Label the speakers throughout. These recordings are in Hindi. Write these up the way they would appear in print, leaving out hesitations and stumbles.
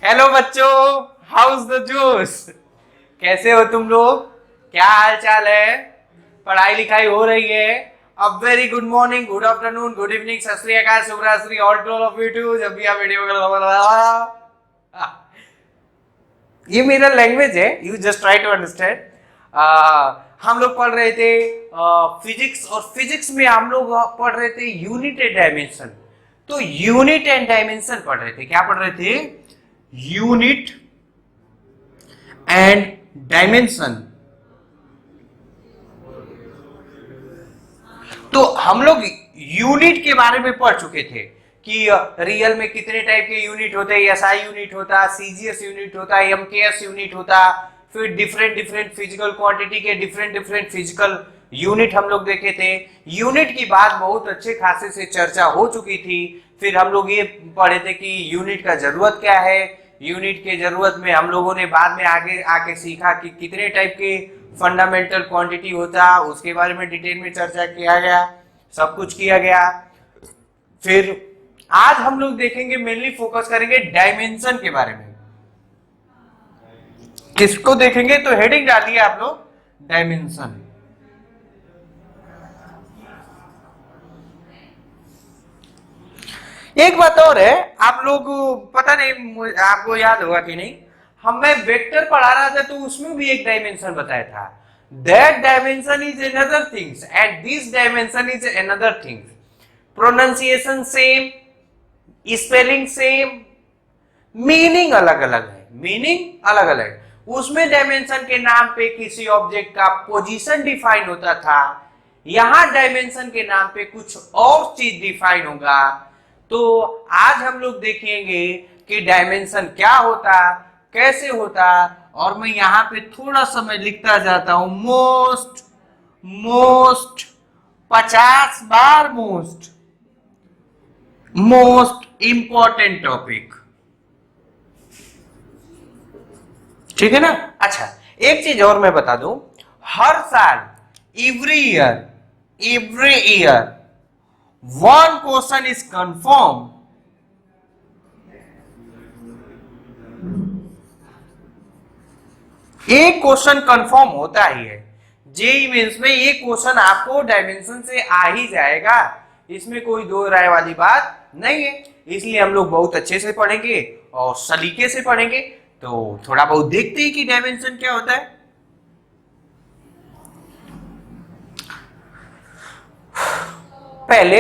Speaker 1: हेलो बच्चों, हाउस द जूस। कैसे हो तुम लोग? क्या हाल चाल है? पढ़ाई लिखाई हो रही है? A very good morning, good afternoon, good evening, सत श्री अकाल, शुभ रात्रि, all to all of you too. जब भी आप वीडियो ये मेरा लैंग्वेज है, you just try to understand. हम लोग पढ़ रहे थे फिजिक्स, और फिजिक्स में हम लोग पढ़ रहे थे यूनिट एंड डायमेंशन। तो यूनिट एंड डायमेंशन पढ़ रहे थे। क्या पढ़ रहे थे? Unit and dimension. तो हम लोग यूनिट के बारे में पढ़ चुके थे कि रियल में कितने टाइप के यूनिट होते हैं। एसआई यूनिट होता, सीजीएस यूनिट होता, एमकेएस यूनिट होता। फिर डिफरेंट डिफरेंट फिजिकल क्वांटिटी के डिफरेंट डिफरेंट फिजिकल यूनिट हम लोग देखे थे। यूनिट की बात बहुत अच्छे खासे से चर्चा हो चुकी थी। फिर हम लोग ये पढ़े थे कि यूनिट का जरूरत क्या है। यूनिट के जरूरत में हम लोगों ने बाद में आगे आके सीखा कि कितने टाइप के फंडामेंटल क्वांटिटी होता, उसके बारे में डिटेल में चर्चा किया गया, सब कुछ किया गया। फिर आज हम लोग देखेंगे, मेनली फोकस करेंगे डायमेंशन के बारे में। किसको देखेंगे? तो हेडिंग डालिए आप लोग, डायमेंशन। एक बात और है, आप लोग पता नहीं आपको याद होगा कि नहीं, मैं वेक्टर पढ़ा रहा था तो उसमें भी एक डायमेंशन बताया था। That dimension is another things and this dimension is another things. Pronunciation same, spelling same, meaning अलग अलग है। मीनिंग अलग अलग। उसमें डायमेंशन के नाम पे किसी ऑब्जेक्ट का पोजीशन डिफाइन होता था, यहां डायमेंशन के नाम पे कुछ और चीज डिफाइन होगा। तो आज हम लोग देखेंगे कि डायमेंशन क्या होता, कैसे होता। और मैं यहां पे थोड़ा समय लिखता जाता हूं, मोस्ट मोस्ट 50 बार मोस्ट इंपॉर्टेंट टॉपिक। ठीक है ना? अच्छा, एक चीज और मैं बता दूं, हर साल every year one question is confirm. एक क्वेश्चन कंफर्म होता ही है। जेईई मेंस में ये क्वेश्चन आपको डायमेंशन से आ ही जाएगा, इसमें कोई दो राय वाली बात नहीं है। इसलिए हम लोग बहुत अच्छे से पढ़ेंगे और सलीके से पढ़ेंगे। तो थोड़ा बहुत देखते हैं कि डायमेंशन क्या होता है। पहले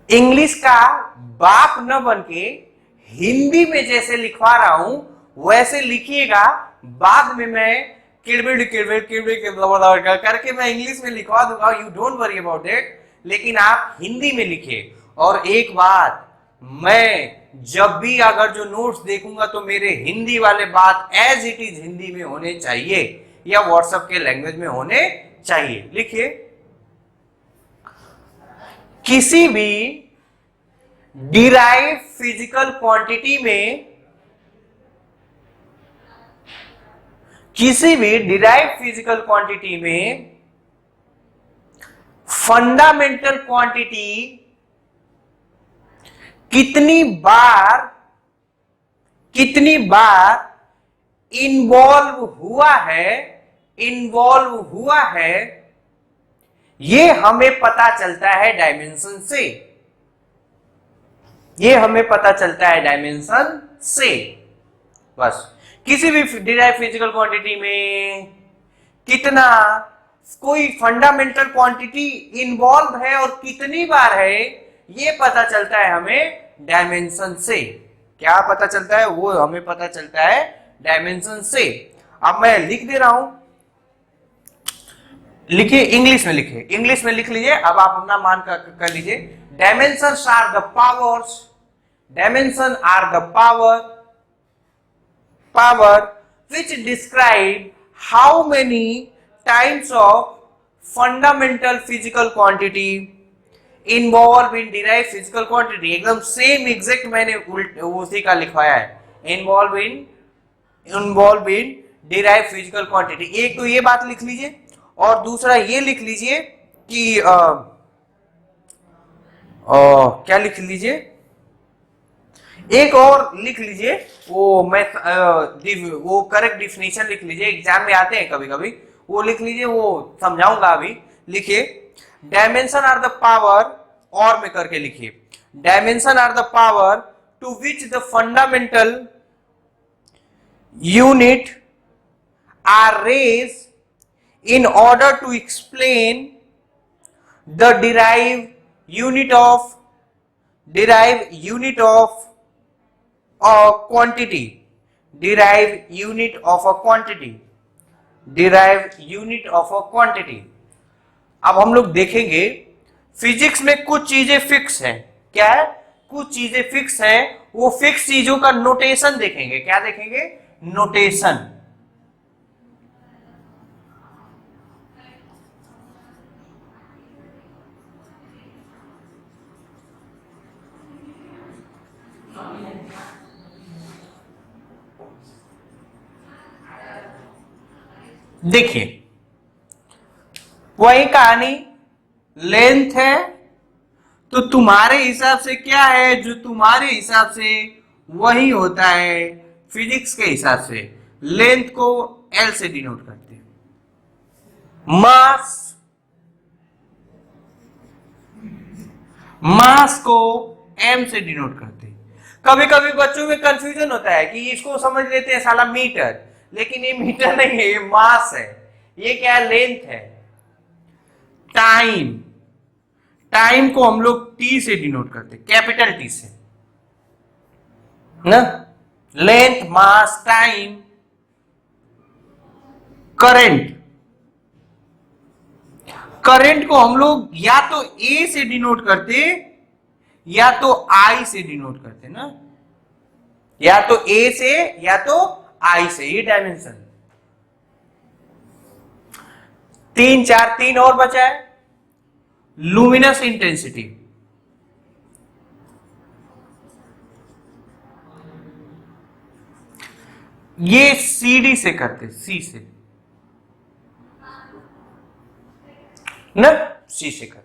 Speaker 1: इंग्लिश का बाप न बन के हिंदी में जैसे लिखवा रहा हूं वैसे लिखिएगा। बाद में मैं किड़बिड़ किड़बिड़ किड़बिड़ किड़बिड़ करके मैं इंग्लिश में लिखवा दूंगा, you don't worry about it. लेकिन आप हिंदी में लिखिए। और एक बात, मैं जब भी अगर जो नोट्स देखूंगा तो मेरे हिंदी वाले बात एज इट इज हिंदी में होने चाहिए या व्हाट्सएप के लैंग्वेज में होने चाहिए। लिखिए, किसी भी डिराइव फिजिकल क्वांटिटी में, किसी भी डिराइव फिजिकल क्वांटिटी में फंडामेंटल क्वांटिटी कितनी बार इन्वॉल्व हुआ है, ये हमें पता चलता है डायमेंशन से। ये हमें पता चलता है डायमेंशन से। बस, किसी भी डिराइव फिजिकल क्वांटिटी में कितना कोई फंडामेंटल क्वांटिटी इन्वॉल्व है और कितनी बार है, ये पता चलता है हमें डायमेंशन से। क्या पता चलता है? वो हमें पता चलता है डायमेंशन से। अब मैं लिख दे रहा हूं, लिखिए, इंग्लिश में लिखिए, इंग्लिश में लिख लीजिए। अब आप अपना मान कर लीजिए। Dimensions are the powers, dimension are the power which describe how many types of fundamental physical quantity involved in derived physical quantity। एकदम सेम एग्जैक्ट मैंने उसी का लिखवाया है, involve in derived physical quantity। एक तो ये बात लिख लीजिए और दूसरा ये लिख लीजिए कि क्या लिख लीजिए, एक और लिख लीजिए, वो मैं वो करेक्ट डिफिनेशन लिख लीजिए, एग्जाम में आते हैं कभी कभी, वो लिख लीजिए, वो समझाऊंगा अभी। लिखिए, डायमेंशन आर द पावर, और में करके लिखिए, dimension are the power to which the fundamental unit are raise in order to explain the derived unit of a quantity, derived unit of a quantity, derived unit of a quantity। अब हम लोग देखेंगे फिजिक्स में कुछ चीजें फिक्स हैं। क्या है? कुछ चीजें फिक्स हैं, वो फिक्स चीजों का नोटेशन देखेंगे। क्या देखेंगे? नोटेशन। देखिए, वही कहानी, लेंथ है तो तुम्हारे हिसाब से क्या है, जो तुम्हारे हिसाब से वही होता है फिजिक्स के हिसाब से। लेंथ को एल से डिनोट करते हैं, मास को एम से डिनोट करते हैं। कभी कभी बच्चों में कंफ्यूजन होता है कि इसको समझ लेते हैं साला मीटर, लेकिन ये मीटर नहीं है, ये मास है। ये क्या है? लेंथ है। टाइम, टाइम को हम लोग टी से डिनोट करते हैं, कैपिटल टी से ना। लेंथ, मास, टाइम। करंट, करंट को हम लोग या तो ए से डिनोट करते या तो आई से डिनोट करते ना, या तो ए से या तो आई से। ये डायमेंशन। 3 4 3 और बचा है। लुमिनस इंटेंसिटी, ये सीडी से करते, सी से ना, सी से करते।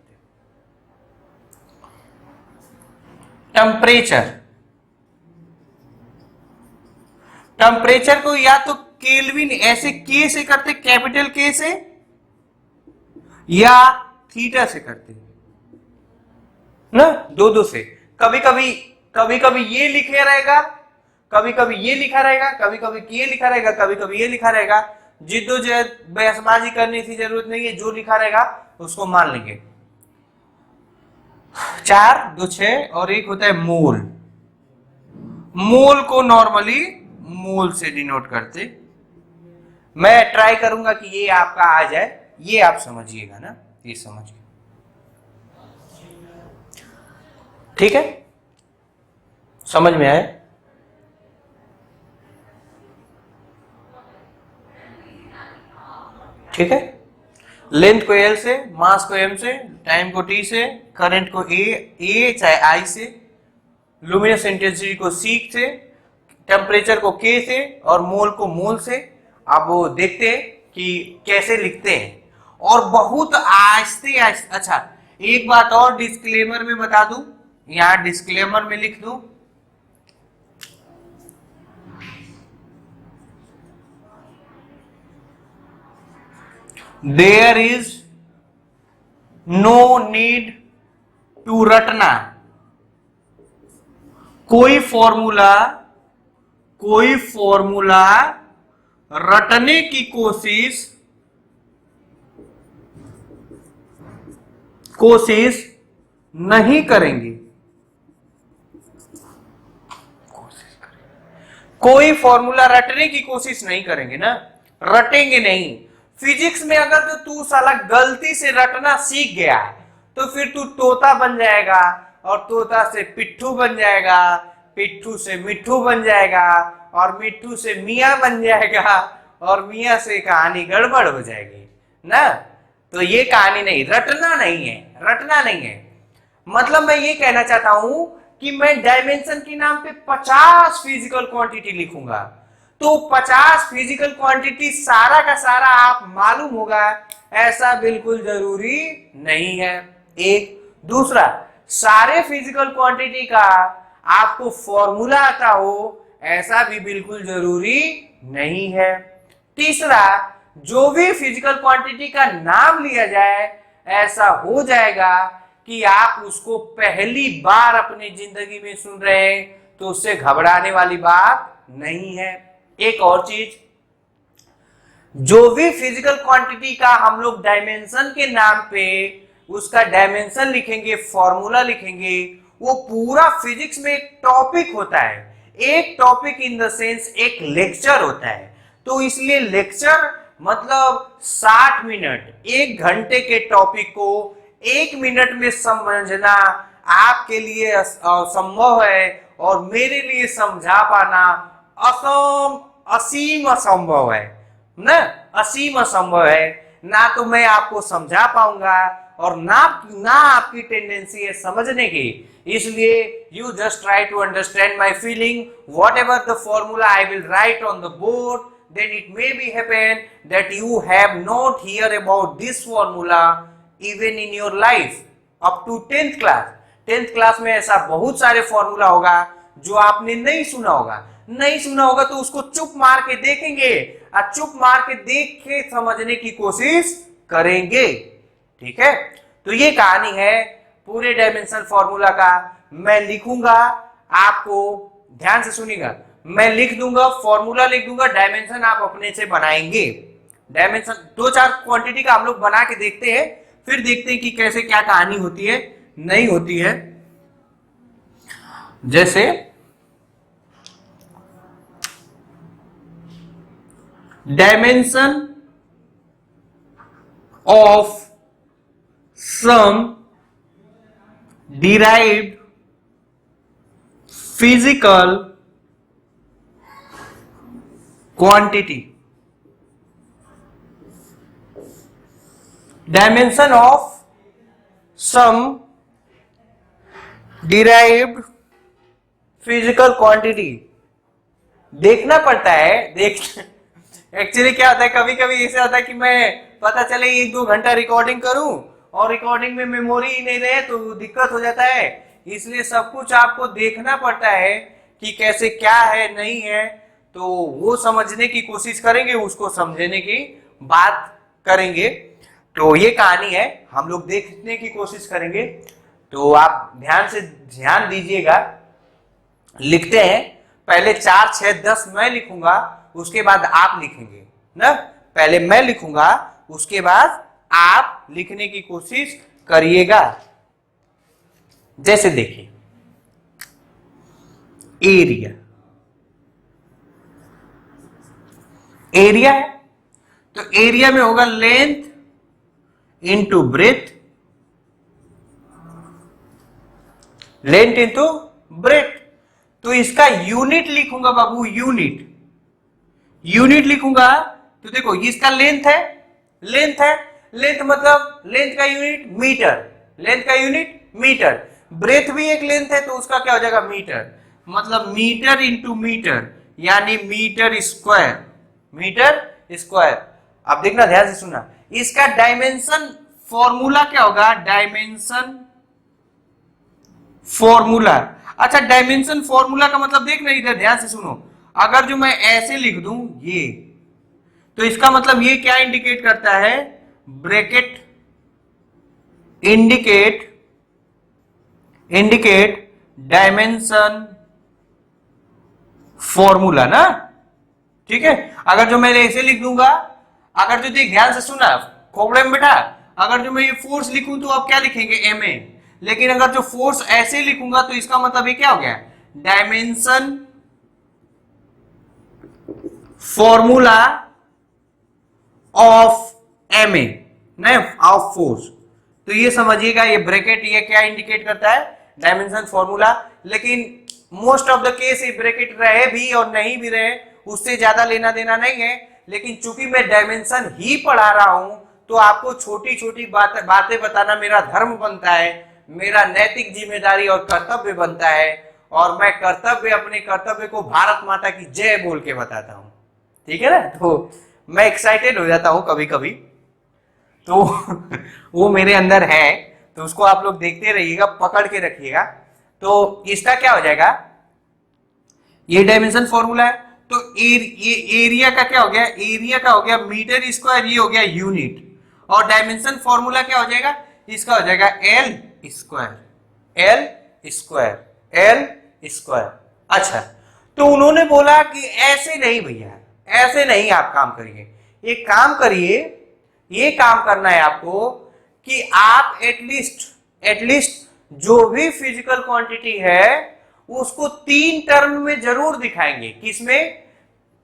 Speaker 1: टेम्परेचर, टेम्परेचर को या तो केल्विन ऐसे के से करते, कैपिटल के से, या थीटा से करते ना, दो से। कभी कभी ये लिखे रहेगा, कभी कभी ये लिखा रहेगा, कभी कभी ये लिखा रहेगा, कभी कभी ये लिखा रहेगा। जिद्दोजहद बहसबाजी करने की जरूरत नहीं है, जो लिखा रहेगा उसको मान लेंगे। 4 2 6 और एक होता है मोल। मोल को नॉर्मली मोल से डिनोट करते। मैं ट्राई करूंगा कि ये आपका आ जाए, ये आप समझिएगा ना, ये समझिए, ठीक है? समझ में आए? ठीक है। लेंथ को एल से, मास को एम से, टाइम को टी से, करंट को ए चाहे आई से, लुमिनस इंटेंसिटी को सी से, टेम्परेचर को के से और मोल को मोल से। अब वो देखते हैं कि कैसे लिखते हैं, और बहुत आहिस्ते आहिस्ते। अच्छा, एक बात और डिस्क्लेमर में बता दूं, यहां डिस्क्लेमर में लिख दूं, there is no need to रटना। कोई फॉर्मूला रटने की कोशिश नहीं करेंगे। कोई फॉर्मूला रटने की कोशिश नहीं करेंगे ना, रटेंगे नहीं। फिजिक्स में अगर तो तू साला गलती से रटना सीख गया है तो फिर तू तोता बन जाएगा, और तोता से पिट्ठू बन जाएगा, पिट्ठू से मिट्ठू बन जाएगा, और मिट्ठू से मियां बन जाएगा, और मियां से कहानी गड़बड़ हो जाएगी ना। तो ये कहानी नहीं, रटना नहीं है, रटना नहीं है। मतलब मैं ये कहना चाहता हूं कि मैं डायमेंशन के नाम पे 50 फिजिकल क्वांटिटी लिखूंगा, तो 50 फिजिकल क्वांटिटी सारा का सारा आप मालूम होगा, ऐसा बिल्कुल जरूरी नहीं है। एक दूसरा, सारे फिजिकल क्वांटिटी का आपको फॉर्मूला आता हो ऐसा भी बिल्कुल जरूरी नहीं है। तीसरा, जो भी फिजिकल क्वांटिटी का नाम लिया जाए ऐसा हो जाएगा कि आप उसको पहली बार अपनी जिंदगी में सुन रहे हैं, तो उससे घबराने वाली बात नहीं है। एक और चीज, जो भी फिजिकल क्वांटिटी का हम लोग डायमेंशन के नाम पे उसका डायमेंशन लिखेंगे, फॉर्मूला लिखेंगे, वो पूरा फिजिक्स में एक टॉपिक होता है। एक टॉपिक इन द सेंस एक लेक्चर होता है। तो इसलिए लेक्चर मतलब 60 मिनट, 1 घंटे के टॉपिक को 1 मिनट में समझना आपके लिए असंभव है और मेरे लिए समझा पाना असीम असंभव है ना, असीम असंभव है। ना तो मैं आपको समझा पाऊंगा और ना आपकी टेंडेंसी है समझने की। इसलिए you just try to understand my feeling, whatever the formula I will write on the board, then it may be happen that you have not heard about this formula even in your life up to 10th class। 10th class में ऐसा बहुत सारे फॉर्मूला होगा जो आपने नहीं सुना होगा। नहीं सुना होगा तो उसको चुप मार के देखेंगे और चुप मार के देख के समझने की कोशिश करेंगे। ठीक है, तो ये कहानी है पूरे डायमेंशन फॉर्मूला का। मैं लिखूंगा, आपको ध्यान से सुनिएगा, मैं लिख दूंगा, फॉर्मूला लिख दूंगा, डायमेंशन आप अपने से बनाएंगे। डायमेंशन 2-4 क्वांटिटी का हम लोग बना के देखते हैं, फिर देखते हैं कि कैसे क्या कहानी होती है नहीं होती है। जैसे dimension of some derived physical quantity. Dimension of some derived physical quantity देखना पड़ता है। एक्चुअली क्या होता है, कभी कभी ऐसा होता है कि मैं पता चले 1-2 घंटा रिकॉर्डिंग करूं और रिकॉर्डिंग में मेमोरी ही नहीं रहे तो दिक्कत हो जाता है। इसलिए सब कुछ आपको देखना पड़ता है कि कैसे क्या है नहीं है, तो वो समझने की कोशिश करेंगे, उसको समझने की बात करेंगे। तो ये कहानी है, हम लोग देखने की कोशिश करेंगे। तो आप ध्यान दीजिएगा। लिखते हैं, पहले 4, 6, 10 मैं लिखूंगा, उसके बाद आप लिखेंगे ना। पहले मैं लिखूंगा, उसके बाद आप लिखने की कोशिश करिएगा। जैसे देखिए, एरिया, एरिया है तो एरिया में होगा length into breadth, length into breadth. तो इसका यूनिट लिखूंगा बाबू, यूनिट लिखूंगा। तो देखो इसका लेंथ है, लेंथ मतलब लेंथ का यूनिट मीटर, लेंथ का यूनिट मीटर। ब्रेथ भी एक लेंथ है तो उसका क्या हो जाएगा, मीटर। मतलब मीटर इंटू मीटर यानी मीटर स्क्वायर, मीटर स्क्वायर। अब देखना, ध्यान से सुनना, इसका डायमेंशन फॉर्मूला क्या होगा, डायमेंशन फॉर्मूला। अच्छा, डायमेंशन फॉर्मूला का मतलब देखना, इधर ध्यान से सुनो। अगर जो मैं ऐसे लिख दूं ये, तो इसका मतलब ये क्या इंडिकेट करता है, ब्रैकेट इंडिकेट डायमेंशन फॉर्मूला ना। ठीक है, अगर जो मैं ऐसे लिख दूंगा, अगर जो देख ध्यान से सुना खोपड़े में बेटा, अगर जो मैं ये फोर्स लिखूं तो आप क्या लिखेंगे, एमए। लेकिन अगर जो फोर्स ऐसे लिखूंगा तो इसका मतलब ये क्या हो गया, डायमेंशन फॉर्मूला ऑफ एमए, नहीं ऑफ फोर्स। तो ये समझिएगा, ये ब्रैकेट ये क्या इंडिकेट करता है, डायमेंशन फॉर्मूला। लेकिन मोस्ट ऑफ द केस ये ब्रैकेट रहे भी और नहीं भी रहे, उससे ज्यादा लेना देना नहीं है। लेकिन चूंकि मैं डायमेंशन ही पढ़ा रहा हूं तो आपको छोटी छोटी बातें बताना मेरा धर्म बनता है, मेरा नैतिक जिम्मेदारी और कर्तव्य बनता है। और मैं अपने कर्तव्य को भारत माता की जय बोल के बताता हूं। ठीक है ना, तो मैं एक्साइटेड हो जाता हूं कभी कभी, तो वो मेरे अंदर है। तो उसको आप लोग देखते रहिएगा, पकड़ के रखिएगा। तो इसका क्या हो जाएगा, ये डायमेंशन फॉर्मूला है, तो ये एरिया का क्या हो गया, एरिया का हो गया मीटर स्क्वायर, ये हो गया यूनिट, और डायमेंशन फॉर्मूला क्या हो जाएगा, इसका हो जाएगा L square, L square, L square. अच्छा, तो उन्होंने बोला कि ऐसे नहीं भैया, ऐसे नहीं आप काम करिए, एक काम करिए, ये काम करना है आपको कि आप एटलीस्ट जो भी फिजिकल क्वांटिटी है उसको 3 टर्म में जरूर दिखाएंगे। किसमें,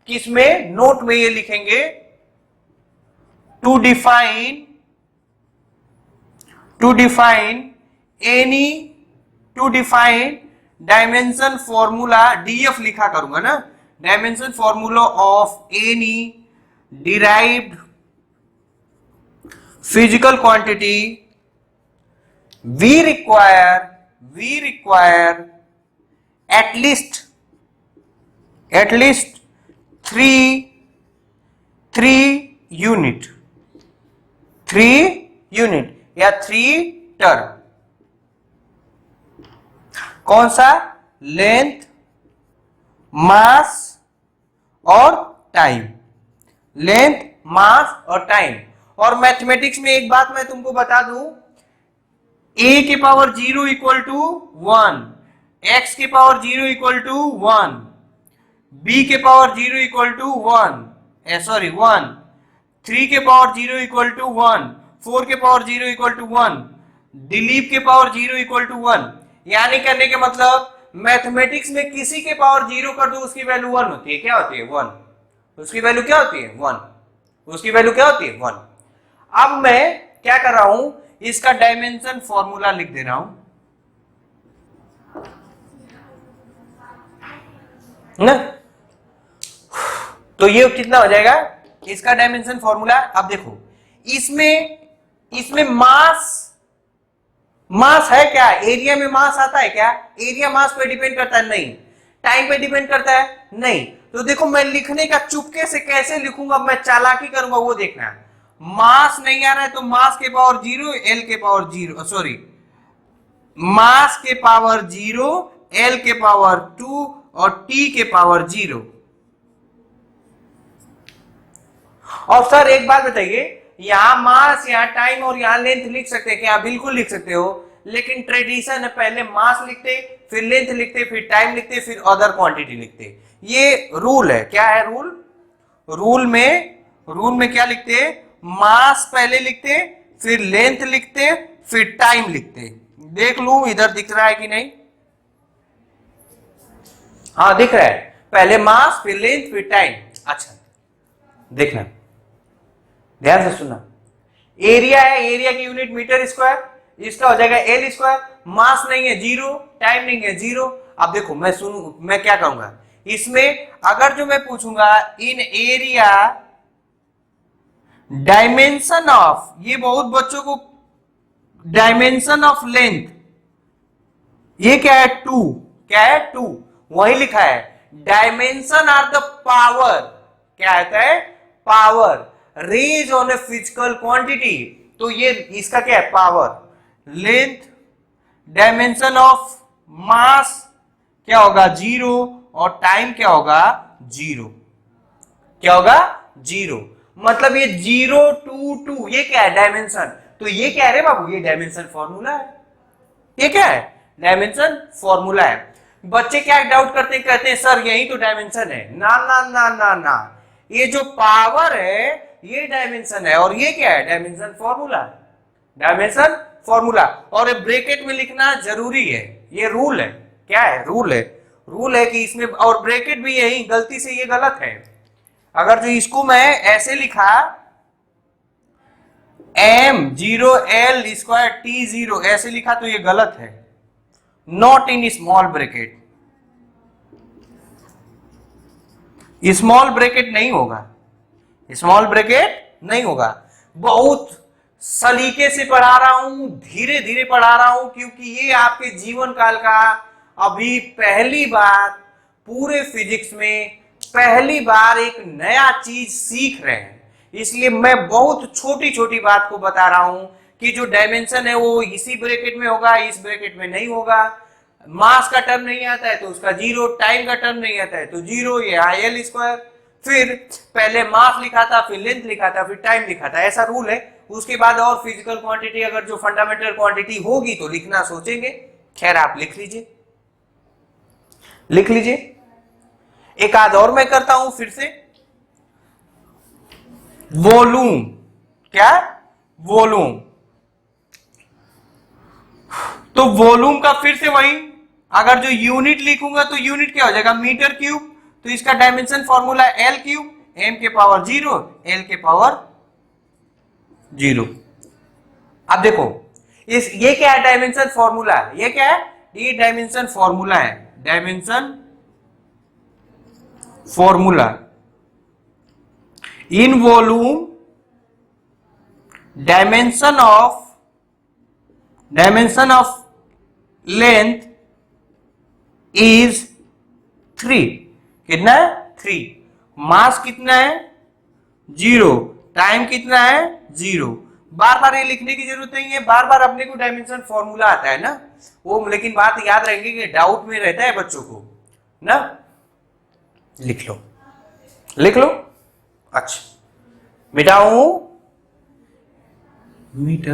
Speaker 1: किसमें, नोट में ये लिखेंगे, to define dimension formula, DF लिखा करूंगा ना, dimension formula of any derived physical quantity, we require at least three unit या 3 टर्म। कौन सा, लेंथ, मास और टाइम, लेंथ, मास और टाइम। और मैथमेटिक्स में एक बात मैं तुमको बता दूं, a के पावर 0 इक्वल टू 1, x के पावर 0 इक्वल टू 1, b के पावर 0 इक्वल टू 1, 3 के पावर 0 इक्वल टू 1, 4 के पावर 0 इक्वल टू 1, दिलीप के पावर 0 इक्वल टू 1। यानी करने के मतलब मैथमेटिक्स में किसी के पावर 0 कर दो उसकी वैल्यू 1 होती है। क्या होती है, 1। उसकी वैल्यू क्या होती है, 1। उसकी वैल्यू क्या होती है, 1। अब मैं क्या कर रहा हूं, इसका डायमेंशन फॉर्मूला लिख दे रहा हूं ना, तो ये कितना हो जाएगा, इसका डायमेंशन फॉर्मूला। अब देखो इसमें मास है क्या, एरिया में मास आता है क्या, एरिया मास पे डिपेंड करता है, नहीं। टाइम पे डिपेंड करता है, नहीं। तो देखो मैं लिखने का चुपके से कैसे लिखूंगा, मैं चालाकी करूंगा, वो देखना। मास नहीं आ रहा है तो मास के पावर 0, एल के पावर 0, सॉरी, मास के पावर 0, एल के पावर 2 और टी के पावर 0। और सर एक बात बताइए, यहां मास, यहां टाइम और यहां लेंथ लिख सकते हैं क्या, बिल्कुल लिख सकते हो, लेकिन ट्रेडिशन है पहले मास लिखते, फिर लेंथ लिखते, फिर टाइम लिखते, फिर अदर क्वांटिटी लिखते। ये रूल है। क्या है रूल, रूल में क्या लिखते, मास पहले लिखते, फिर लेंथ लिखते, फिर टाइम लिखते। देख लू इधर दिख रहा है कि नहीं, हाँ दिख रहा है, पहले मास फिर लेंथ फिर टाइम। अच्छा देखना, ध्यान से सुनना, एरिया है, एरिया की यूनिट मीटर स्क्वायर, इसका हो जाएगा एल स्क्वायर। मास नहीं है 0, टाइम नहीं है 0। अब देखो मैं क्या करूंगा इसमें, अगर जो मैं पूछूंगा इन एरिया डायमेंशन ऑफ, ये बहुत बच्चों को, डायमेंशन ऑफ लेंथ, ये क्या है 2, क्या है 2, वही लिखा है। डायमेंशन आर द पावर, क्या आता है, power raise on a physical quantity, तो ये इसका क्या है, power. Length, dimension of mass क्या होगा 0 और टाइम क्या होगा 0, क्या होगा 0। मतलब ये 0 2 2, ये क्या है डायमेंशन। तो ये क्या है रे बाबू, ये डायमेंशन फॉर्मूला है। ये क्या है, डायमेंशन फॉर्मूला है। बच्चे क्या डाउट करते हैं, कहते हैं सर यही तो डायमेंशन है। ना ना ना ना ना, ये जो पावर है ये डायमेंशन है, और ये क्या है, डायमेंशन फॉर्मूला, डायमेंशन फॉर्मूला। और ब्रैकेट में लिखना जरूरी है, ये रूल है। क्या है, रूल है, रूल है कि इसमें, और ब्रैकेट भी यही, गलती से ये गलत है। अगर जो इसको मैं ऐसे लिखा m0 l स्क्वायर t0 ऐसे लिखा तो ये गलत है, not in small bracket, small bracket नहीं होगा, स्मॉल ब्रैकेट नहीं होगा। बहुत सलीके से पढ़ा रहा हूं, धीरे धीरे पढ़ा रहा हूं, क्योंकि ये आपके जीवन काल का अभी पहली बार पूरे फिजिक्स में पहली बार एक नया चीज सीख रहे हैं। इसलिए मैं बहुत छोटी छोटी बात को बता रहा हूं कि जो डायमेंशन है वो इसी ब्रैकेट में होगा, इस ब्रैकेट में नहीं होगा। मास का टर्म नहीं आता है तो उसका जीरो, टाइम का टर्म नहीं आता है तो जीरो, ये IL स्क्वायर। फिर पहले मास लिखा था, फिर लेंथ लिखा था, फिर टाइम लिखा था, ऐसा रूल है। उसके बाद और फिजिकल क्वांटिटी अगर जो फंडामेंटल क्वांटिटी होगी तो लिखना सोचेंगे। खैर आप लिख लीजिए, लिख लीजिए। एक आध और मैं करता हूं फिर से। वॉल्यूम, क्या? वॉल्यूम। तो वॉल्यूम का फिर से वही, अगर जो यूनिट लिखूंगा तो यूनिट क्या हो जाएगा? Metre cube. तो इसका dimension formula L cube, m के पावर 0, L के पावर 0। अब देखो ये क्या है? Dimension formula. ये क्या है? ये डायमेंशन फॉर्मूला है, dimension formula. In volume dimension of length is 3। कितना है? 3। मास कितना है? 0। टाइम कितना है? 0। बार बार ये लिखने की जरूरत नहीं है, बार बार अपने को डायमेंशन फॉर्मूला आता है ना वो, लेकिन बात याद रहेगी कि डाउट में रहता है बच्चों को ना। लिख लो, लिख लो। अच्छा, मिटाऊं? मिटा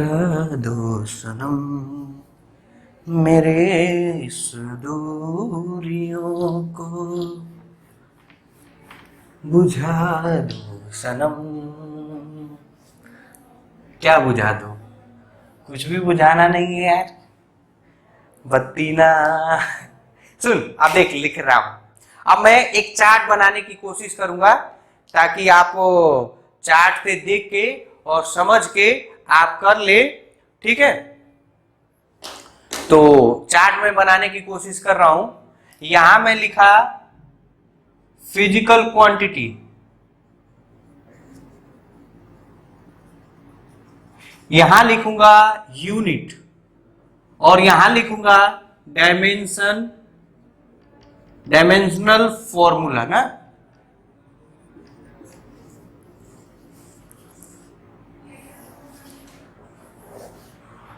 Speaker 1: दो सनम मेरे इस दूरियों को, बुझा दो सनम। क्या बुझा दो? कुछ भी बुझाना नहीं है यार, बत्ती ना। सुन, अब देख लिख रहा हूं। अब मैं एक चार्ट बनाने की कोशिश करूंगा ताकि आप चार्ट पे देख के और समझ के आप कर ले, ठीक है? तो चार्ट में बनाने की कोशिश कर रहा हूं। यहां मैं लिखा फिजिकल क्वांटिटी, यहां लिखूंगा यूनिट, और यहां लिखूंगा डायमेंशनल फॉर्मूला ना।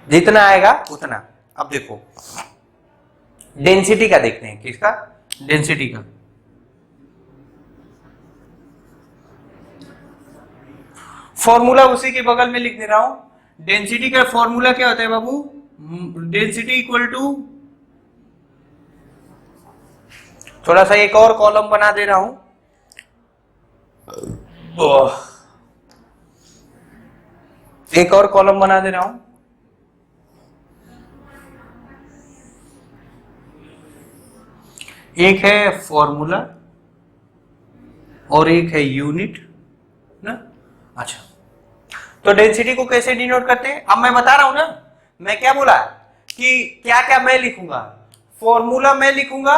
Speaker 1: जितना आएगा उतना। अब देखो डेंसिटी का देखते हैं। किसका? डेंसिटी का। फॉर्मूला उसी के बगल में लिख दे रहा हूं। डेंसिटी का फॉर्मूला क्या होता है बाबू? डेंसिटी इक्वल टू, थोड़ा सा एक और कॉलम बना दे रहा हूं। एक और कॉलम बना दे रहा हूं। एक है फॉर्मूला और एक है यूनिट ना। अच्छा, तो डेंसिटी को कैसे डिनोट करते हैं? अब मैं बता रहा हूं ना, मैं क्या बोला कि क्या क्या मैं लिखूंगा। फॉर्मूला मैं लिखूंगा।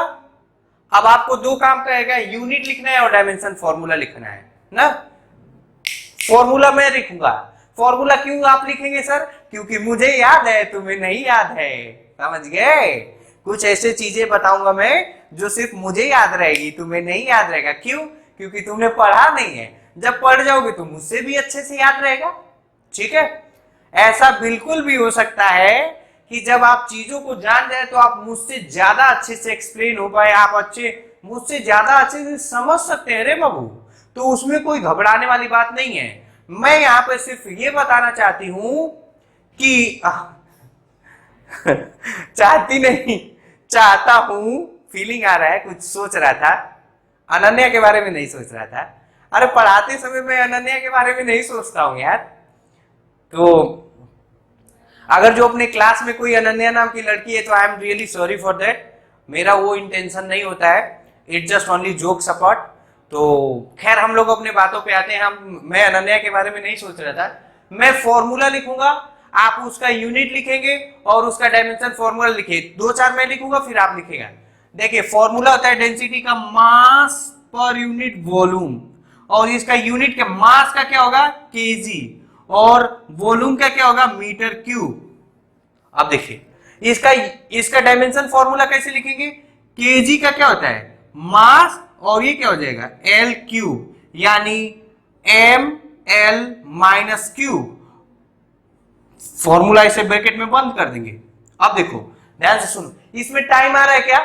Speaker 1: अब आपको दो काम करेगा, यूनिट लिखना है और डायमेंशन फॉर्मूला लिखना है ना। फॉर्मूला मैं लिखूंगा। फॉर्मूला क्यों आप लिखेंगे सर? क्योंकि मुझे याद है, तुम्हें नहीं याद है। समझ गए? कुछ ऐसे चीजें बताऊंगा मैं जो सिर्फ मुझे याद रहेगी, तुम्हें नहीं याद रहेगा। क्यों? क्योंकि तुमने पढ़ा नहीं है। जब पढ़ जाओगे तो मुझसे भी अच्छे से याद रहेगा, ठीक है? ऐसा बिल्कुल भी हो सकता है कि जब आप चीजों को जान जाए तो आप मुझसे ज्यादा अच्छे से एक्सप्लेन हो पाए, आप मुझसे ज्यादा अच्छे से समझ सकते हैं रे बाबू। तो उसमें कोई घबराने वाली बात नहीं है। मैं यहाँ पे सिर्फ ये बताना चाहती हूं कि चाहती नहीं, चाहता हूं, फीलिंग आ रहा है, कुछ सोच रहा था। अनन्या के बारे में नहीं सोच रहा था। अरे पढ़ाते समय मैं अनन्या के बारे में नहीं सोचता हूं यार। तो अगर जो अपने क्लास में कोई अनन्या नाम की लड़की है तो I am really sorry for that. मेरा वो इंटेंशन नहीं होता है, it's just only joke support. तो खैर हम लोग अपने बातों पे आते हैं। मैं अनन्या के बारे में नहीं सोच रहा था। मैं फॉर्मूला लिखूंगा, आप उसका यूनिट लिखेंगे और उसका डायमेंशन फॉर्मूला लिखिए। दो चार मैं लिखूंगा फिर आप लिखेगा। देखिए फॉर्मूला होता है डेंसिटी का मास पर यूनिट वॉल्यूम, और इसका यूनिट का मास का क्या होगा? केजी, और वॉल्यूम का क्या होगा? Metre cube. अब देखिए इसका डायमेंशन फॉर्मूला कैसे लिखेंगे? केजी का क्या होता है? मास, और ये क्या हो जाएगा? एल क्यूब, यानी M L minus cube. Formula इसे ब्रैकेट में बंद कर देंगे। अब देखो ध्यान से सुनो, इसमें टाइम आ रहा है क्या,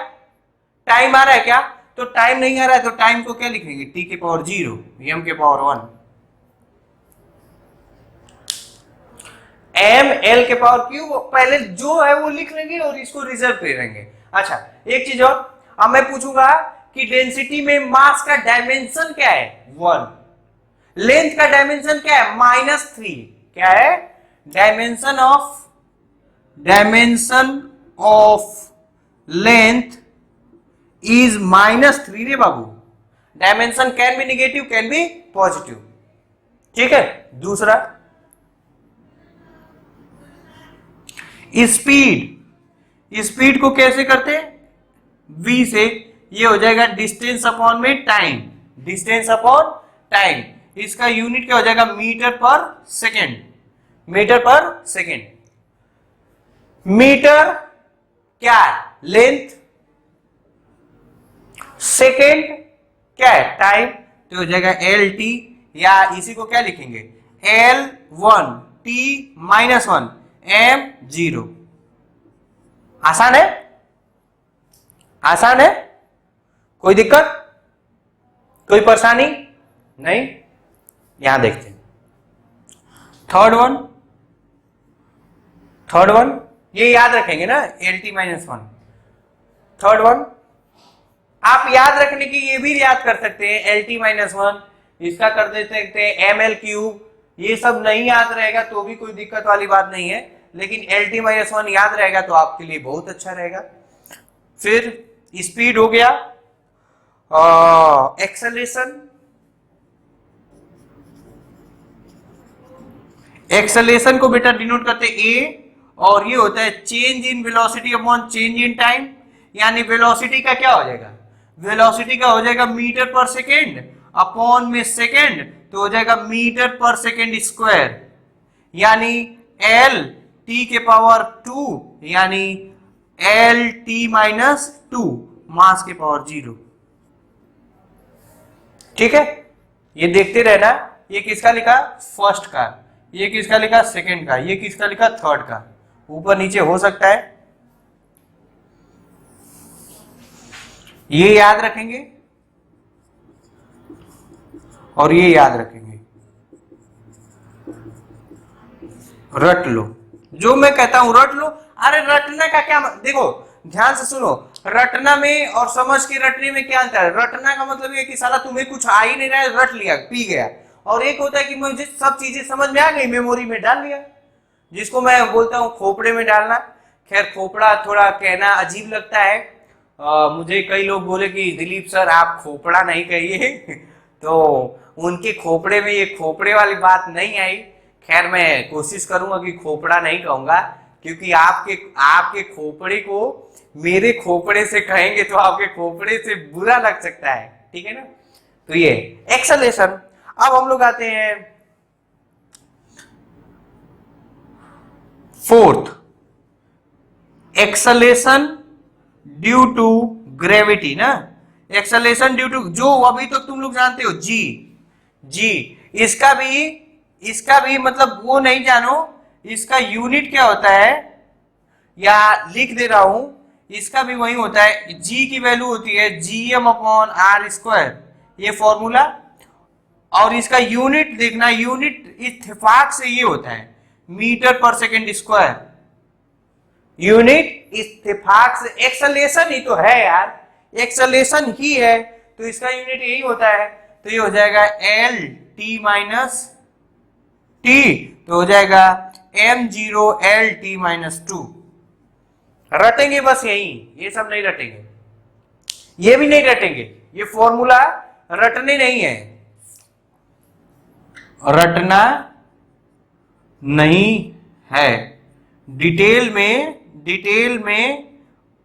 Speaker 1: टाइम आ रहा है क्या, तो टाइम नहीं आ रहा है तो टाइम को क्या लिखेंगे, टी के पावर 0 एम के पावर 1, एम एल के पावर क्यू, पहले जो है वो लिख लेंगे और इसको रिजर्व कर लेंगे। अच्छा एक चीज और, अब मैं पूछूंगा कि डेंसिटी में मास का डायमेंशन क्या है, 1, लेंथ का डायमेंशन क्या है, -3, क्या है, डायमेंशन ऑफ लेंथ इज -3 रे बाबू, dimension can be negative can be positive, ठीक है। दूसरा स्पीड को कैसे करते हैं, v से, ये हो जाएगा डिस्टेंस अपॉन में टाइम, डिस्टेंस अपॉन टाइम, इसका यूनिट क्या हो जाएगा, metre per second, metre per second, metre क्या है, लेंथ, सेकेंड क्या है, टाइम, तो हो जाएगा एल टी, या इसी को क्या लिखेंगे, L1 t-1 m0। आसान है, आसान है, कोई दिक्कत, कोई परेशानी नहीं। यहां देखते हैं थर्ड वन, ये याद रखेंगे ना, LT-1, थर्ड वन आप याद रखने की ये भी याद कर सकते हैं, LT-1, इसका कर देते हैं ML3, ये सब नहीं याद रहेगा तो भी कोई दिक्कत वाली बात नहीं है, लेकिन LT-1 याद रहेगा तो आपके लिए बहुत अच्छा रहेगा। फिर स्पीड हो गया, एक्सेलेरेशन को बेटा डिनोट करते ए, और ये होता है change in velocity upon change in time, यानी वेलोसिटी का क्या हो जाएगा, वेलोसिटी का हो जाएगा मीटर पर सेकेंड अपॉन में सेकेंड, तो हो जाएगा मीटर पर सेकेंड स्क्वायर, यानी एल टी के पावर 2, यानी LT-2 मास के पावर 0, ठीक है। ये देखते रहना, ये किसका लिखा, फर्स्ट का, ये किसका लिखा, सेकंड का, ये किसका लिखा, थर्ड का, ऊपर नीचे हो सकता है, ये याद रखेंगे और ये याद रखेंगे, रट लो, जो मैं कहता हूं रट लो। अरे रटने का क्या, देखो ध्यान से सुनो, रटना में और समझ के रटने में क्या अंतर है, रटना का मतलब ये कि साला तुम्हें कुछ आ ही नहीं रहा है, रट लिया, पी गया, और एक होता है कि मुझे सब चीजें समझ में आ गई, मेमोरी में डाल लिया, जिसको मैं बोलता हूँ खोपड़े में डालना। खैर खोपड़ा थोड़ा कहना अजीब लगता है, मुझे कई लोग बोले कि दिलीप सर आप खोपड़ा नहीं कहिए तो उनके खोपड़े में ये खोपड़े वाली बात नहीं आई। खैर मैं कोशिश करूंगा कि खोपड़ा नहीं कहूंगा, क्योंकि आपके खोपड़े को मेरे खोपड़े से कहेंगे तो आपके खोपड़े से बुरा लग सकता है, ठीक है ना। तो ये एक्सेलेरेशन। अब हम लोग आते हैं fourth, acceleration due to gravity ना, एक्सेलेरेशन ड्यू टू, जो अभी तो तुम लोग जानते हो जी, इसका भी मतलब वो नहीं जानो, इसका यूनिट क्या होता है, या लिख दे रहा हूं, इसका भी वही होता है, जी की वैल्यू होती है GM/r², ये फॉर्मूला, और इसका यूनिट देखना, यूनिट इत्तेफाक से ये होता है metre per second square, unit इत्तेफाक से, एक्सेलेरेशन ही तो है यार, एक्सेलेरेशन ही है तो इसका यूनिट यही होता है, तो ये हो जाएगा LT-T, तो हो जाएगा m0LT-2। रटेंगे बस यही, ये सब नहीं रटेंगे, ये भी नहीं रटेंगे, ये फॉर्मूला रटने नहीं है, रटना नहीं है, डिटेल में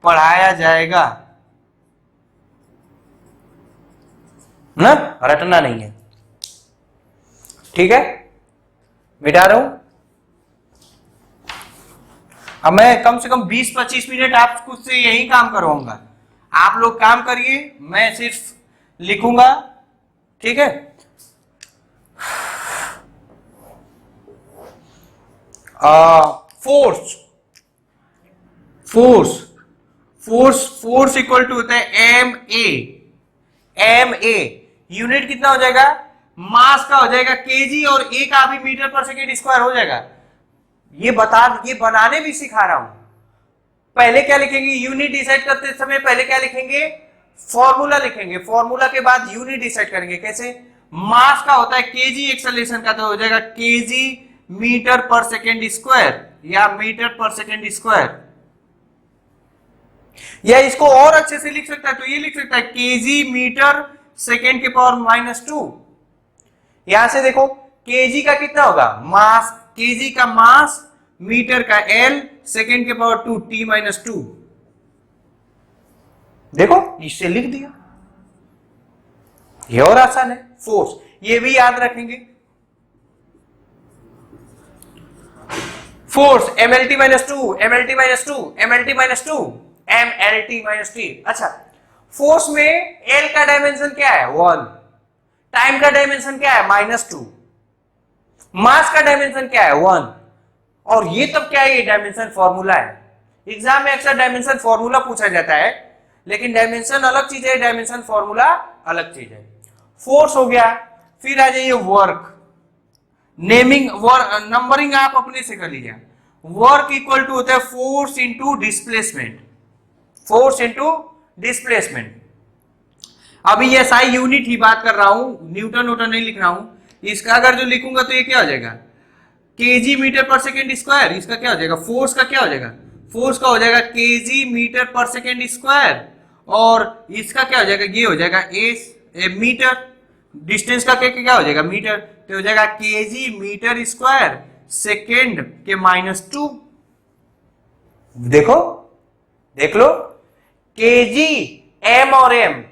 Speaker 1: पढ़ाया जाएगा ना, रटना नहीं है, ठीक है। मिटा रहा हूं, अब मैं कम से कम 20-25 मिनट आपको से यही काम करवाऊंगा, आप लोग काम करिए, मैं सिर्फ लिखूंगा, ठीक है। Force force force equal to होता है एम ए यूनिट कितना हो जाएगा, मास का हो जाएगा केजी, और ए का भी मीटर पर सेकेंड स्क्वायर हो जाएगा। ये बनाने भी सिखा रहा हूं। पहले क्या लिखेंगे, यूनिट डिसाइड करते समय पहले क्या लिखेंगे, फॉर्मूला लिखेंगे, फॉर्मूला के बाद यूनिट डिसाइड करेंगे। कैसे, मास का होता है केजी, एक्सेलरेशन का तो हो जाएगा KG metre per second square या मीटर पर सेकेंड स्क्वायर। या इसको और अच्छे से लिख सकता है, तो ये लिख सकता है केजी मीटर सेकेंड के पावर -2। यहां से देखो केजी का कितना होगा, मास, केजी का मास, मीटर का एल, सेकेंड के पावर 2 t-2। देखो इससे लिख दिया, ये और आसान है। फोर्स ये भी याद रखेंगे, force mlt-2 mlt-2 mlt-2 mlt-t। अच्छा, फोर्स में L का डायमेंशन क्या है 1, टाइम का डायमेंशन क्या है -2, मास का डायमेंशन क्या है 1, और ये तब क्या है, ये डायमेंशन फॉर्मूला है। एग्जाम में अक्सर डायमेंशन फॉर्मूला पूछा जाता है, लेकिन डायमेंशन अलग चीज है, डायमेंशन फॉर्मूला अलग चीज है। फोर्स हो गया, फिर आ जाइए वर्क। नेमिंग नंबरिंग आप अपने से कर लीजिए। वर्क इक्वल टू होता है force into displacement, force into displacement. अभी ये SI यूनिट ही बात कर रहा हूं, न्यूटन वोटन नहीं लिख रहा हूं। इसका अगर जो लिखूंगा तो ये क्या हो जाएगा, KG metre per second square. इसका क्या हो जाएगा, फोर्स का क्या हो जाएगा, फोर्स का हो जाएगा KG metre per second square, और इसका क्या हो जाएगा, ये हो जाएगा मीटर। डिस्टेंस का क्या हो जाएगा, मीटर, तो हो जाएगा केजी मीटर स्क्वायर सेकेंड के -2। देखो देख लो, केजी एम और एम,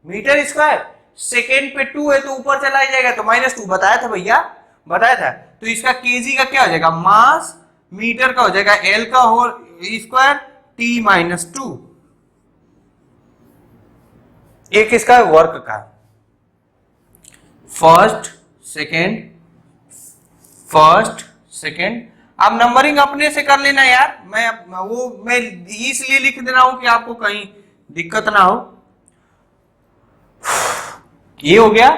Speaker 1: मीटर स्क्वायर, सेकेंड पे 2 है तो ऊपर चला जाएगा, तो -2 बताया था भैया, बताया था। तो इसका केजी का क्या हो जाएगा, मास, मीटर का हो जाएगा एल का होल स्क्वायर t-2। एक इसका वर्क का, फर्स्ट सेकेंड। अब नंबरिंग अपने से कर लेना यार, मैं इसलिए लिख दे रहा हूं कि आपको कहीं दिक्कत ना हो। ये हो गया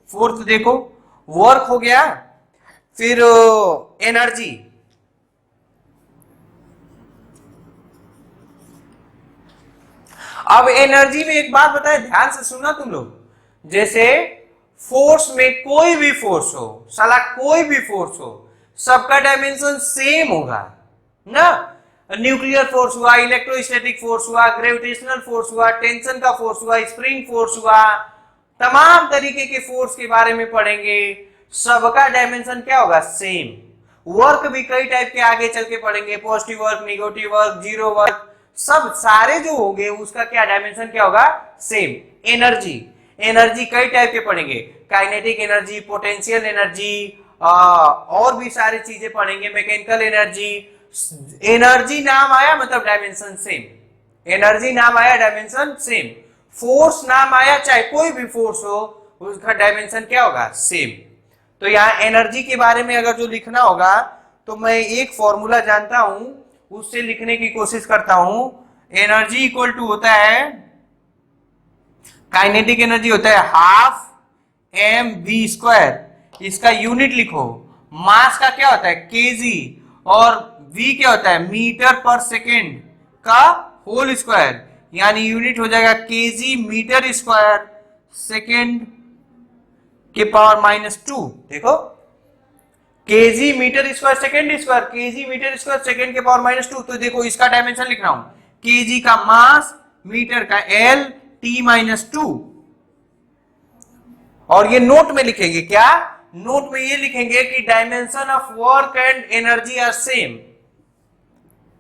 Speaker 1: फोर्थ। देखो वर्क हो गया, फिर एनर्जी। अब एनर्जी में एक बात बताए, ध्यान से सुनना तुम लोग। जैसे फोर्स में कोई भी फोर्स हो, साला कोई भी फोर्स हो, सबका डायमेंशन सेम होगा ना। न्यूक्लियर फोर्स हुआ, इलेक्ट्रोस्टैटिक फोर्स हुआ, ग्रेविटेशनल फोर्स हुआ, टेंशन का फोर्स हुआ, स्प्रिंग फोर्स हुआ, तमाम तरीके के फोर्स के बारे में पढ़ेंगे। सबका डायमेंशन क्या होगा, सेम। वर्क भी कई टाइप के आगे चल के पढ़ेंगे, positive work, negative work, zero work, सब सारे जो होंगे उसका क्या डायमेंशन क्या होगा, सेम। एनर्जी कई टाइप के पढ़ेंगे, काइनेटिक एनर्जी, पोटेंशियल एनर्जी, और भी सारी चीजें पढ़ेंगे, मैकेनिकल एनर्जी। एनर्जी नाम आया मतलब डायमेंशन सेम, एनर्जी नाम आया डायमेंशन सेम। फोर्स नाम आया, चाहे कोई भी फोर्स हो, उसका डायमेंशन क्या होगा, सेम। तो यहाँ एनर्जी के बारे में अगर जो लिखना होगा तो मैं एक फॉर्मूला जानता हूं, उससे लिखने की कोशिश करता हूं। एनर्जी इक्वल टू होता है, काइनेटिक एनर्जी होता है ½ mv²। इसका यूनिट लिखो। मास का क्या होता है, केजी, और v क्या होता है, मीटर पर सेकेंड का होल स्क्वायर, यानी यूनिट हो जाएगा केजी मीटर स्क्वायर सेकेंड के पावर -2। देखो KG metre square second square, KG metre square second के पावर -2। तो देखो इसका डायमेंशन लिख रहा हूं, केजी का मास, मीटर का एल, t-2। और ये नोट में लिखेंगे क्या, नोट में ये लिखेंगे कि dimension of work and energy are same.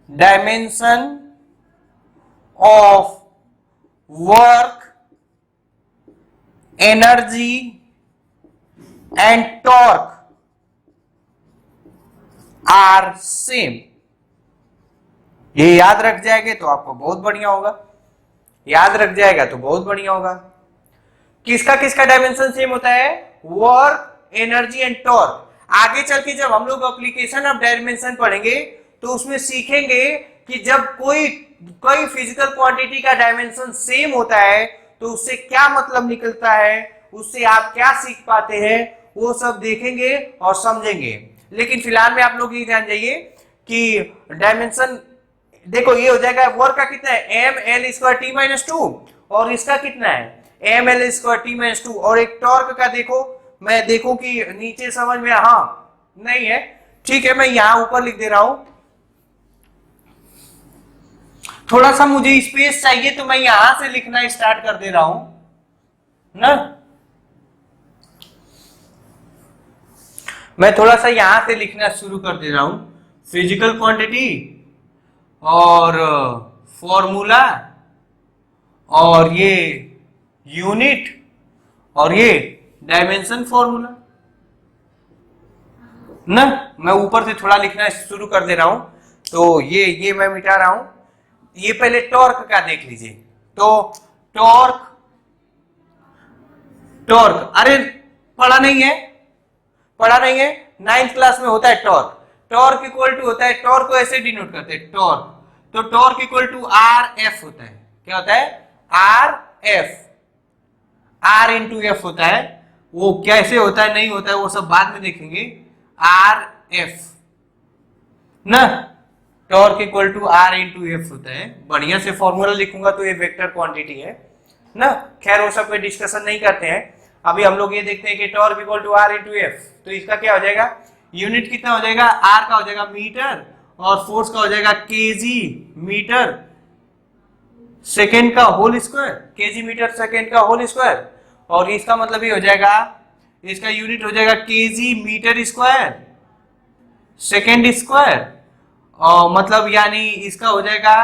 Speaker 1: Dimension of work, energy and torque are same. ये याद रख जाएंगे तो आपको बहुत बढ़िया होगा, याद रख जाएगा तो बहुत बढ़िया होगा। किसका किसका डायमेंशन सेम होता है, वर्क, एनर्जी एंड टॉर्क। आगे चल के जब हम लोग एप्लीकेशन ऑफ डायमेंशन पढ़ेंगे तो उसमें सीखेंगे कि जब कोई फिजिकल क्वांटिटी का डायमेंशन सेम होता है तो उससे क्या मतलब निकलता है, उससे आप क्या सीख पाते हैं, वो सब देखेंगे और समझेंगे। लेकिन फिलहाल में आप लोग ये ध्यान जाइए कि डायमेंशन देखो ये हो जाएगा, वर्क का कितना है M L square T minus two, और इसका कितना है M L square T minus two. और एक टॉर्क का देखो, मैं देखो कि नीचे समझ में हाँ नहीं है, ठीक है मैं यहां ऊपर लिख दे रहा हूं, थोड़ा सा मुझे स्पेस चाहिए तो मैं यहां से लिखना स्टार्ट कर दे रहा हूं ना, मैं थोड़ा सा यहां से लिखना शुरू कर दे रहा हूं। फिजिकल क्वांटिटी और फॉर्मूला और ये यूनिट और ये डायमेंशन फॉर्मूला ना, मैं ऊपर से थोड़ा लिखना शुरू कर दे रहा हूं। तो ये मैं मिटा रहा हूं। ये पहले टॉर्क का देख लीजिए। तो टॉर्क अरे पढ़ा नहीं है, नाइन्थ क्लास में होता है टॉर्क। टॉर्क इक्वल टू होता है, टॉर्क को ऐसे डिनोट करते हैं टॉर्क, तो torque equal to R F होता है। क्या होता है R F, R into F होता है। वो कैसे होता है नहीं होता है वो सब बाद में देखेंगे। आर एफ ना, torque equal to R into F होता है। बढ़िया से फॉर्मूला लिखूंगा तो ये वेक्टर क्वांटिटी है ना। खैर वो सब पे डिस्कशन नहीं करते हैं, अभी हम लोग ये देखते हैं कि torque equal to R into F, तो इसका क्या हो जाएगा, यूनिट कितना हो जाएगा, आर का हो जाएगा मीटर और फोर्स का हो जाएगा केजी मीटर सेकेंड का whole square, KG metre second का होल स्क्वायर। और इसका मतलब ये हो जाएगा, इसका यूनिट हो जाएगा KG metre square second square, और मतलब यानी इसका हो जाएगा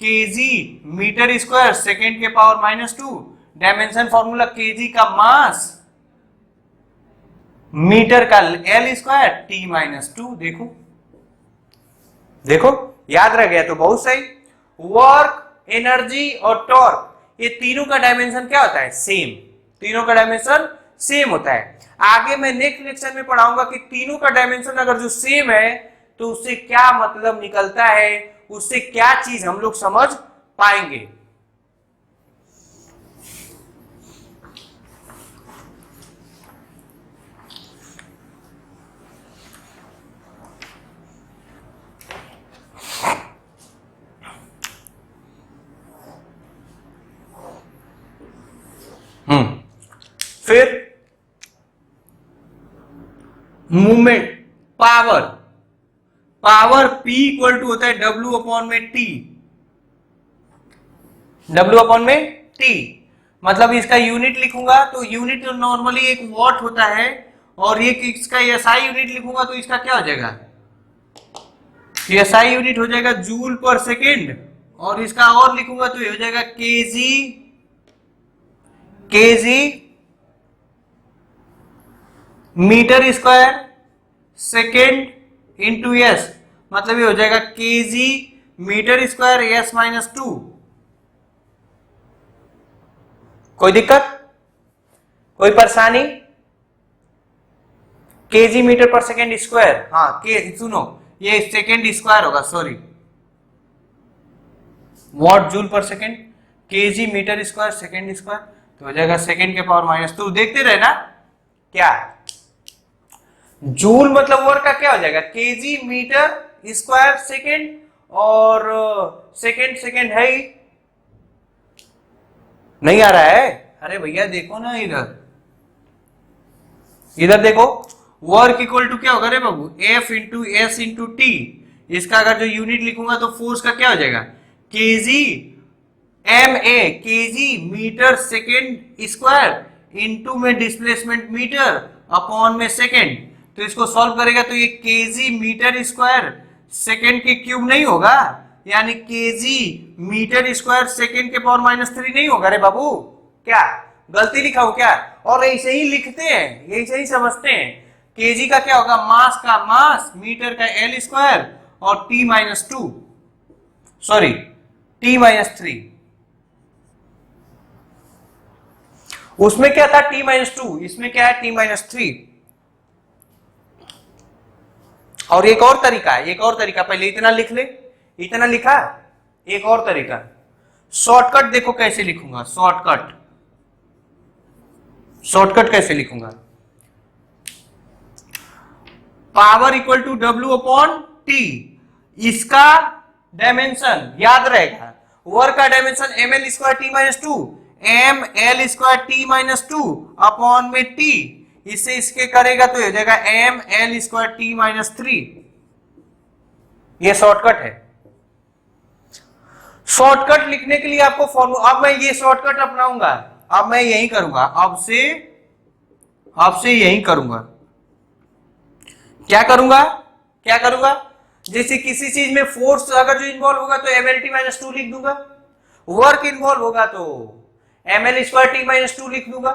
Speaker 1: केजी मीटर स्क्वायर सेकेंड के power minus two. Dimension formula KG का मास मीटर का L square T minus two. देखो याद रह गया तो बहुत सही। वर्क, एनर्जी और टॉर्क, ये तीनों का डायमेंशन क्या होता है सेम, तीनों का डायमेंशन सेम होता है। आगे मैं नेक्स्ट लेक्चर में पढ़ाऊंगा कि तीनों का डायमेंशन अगर जो सेम है तो उससे क्या मतलब निकलता है, उससे क्या चीज हम लोग समझ पाएंगे। फिर movement, power P equal to होता है W अपॉन में T, W अपॉन में T। मतलब इसका यूनिट लिखूंगा तो यूनिट नॉर्मली एक वॉट होता है, और ये इसका SI यूनिट लिखूंगा तो इसका क्या हो जाएगा, SI यूनिट हो जाएगा जूल पर सेकेंड, और इसका और लिखूंगा तो ये हो जाएगा KG metre square second into S, मतलब ये हो जाएगा KG metre square S minus two. कोई दिक्कत, कोई परेशानी, KG metre per second square, हाँ के सुनो ये सेकेंड स्क्वायर होगा, sorry watt joule per second, KG metre square second square, तो हो जाएगा सेकेंड के पावर माइनस टू। देखते रहे ना क्या, जूल मतलब वर्क का क्या हो जाएगा केजी मीटर स्क्वायर सेकेंड, और सेकेंड है ही नहीं आ रहा है, अरे भैया देखो ना इधर देखो, वर्क इक्वल टू क्या होगा रे बाबू, F into S into T. इसका अगर जो यूनिट लिखूंगा तो फोर्स का क्या हो जाएगा KG M A, KG metre second square into में डिस्प्लेसमेंट मीटर अपॉन में सेकेंड। तो इसको सॉल्व करेगा तो ये केजी मीटर स्क्वायर सेकेंड के क्यूब नहीं होगा, यानी केजी मीटर स्क्वायर सेकेंड के पावर माइनस थ्री नहीं होगा रे बाबू, क्या गलती लिखा हो क्या। और ऐसे ही लिखते हैं, ऐसे ही समझते हैं। केजी का क्या होगा, मास का मास, मीटर का एल स्क्वायर, और T minus to, sorry T minus three. उसमें क्या था टी माइनस टू, इसमें क्या है टी माइनस थ्री। और एक और तरीका है, एक और तरीका, पहले इतना लिख ले, इतना लिखा। एक और तरीका, शॉर्टकट देखो कैसे लिखूंगा। शॉर्टकट कैसे लिखूंगा? Power equal to W upon T, इसका डायमेंशन याद रहेगा, वर्क का dimension M L square T minus two, M L square T minus two upon में टी, इससे इसके करेगा तो हो जाएगा M L square T minus three. ये शॉर्टकट है। शॉर्टकट लिखने के लिए आपको फॉर्मूला, अब मैं ये शॉर्टकट अपनाऊंगा, अब मैं यही करूंगा, अब से यही करूंगा। क्या करूंगा? जैसे किसी चीज में फोर्स अगर जो इन्वॉल्व होगा तो M L T minus two लिख दूंगा, वर्क इन्वॉल्व होगा तो M L square T minus two लिख दूंगा,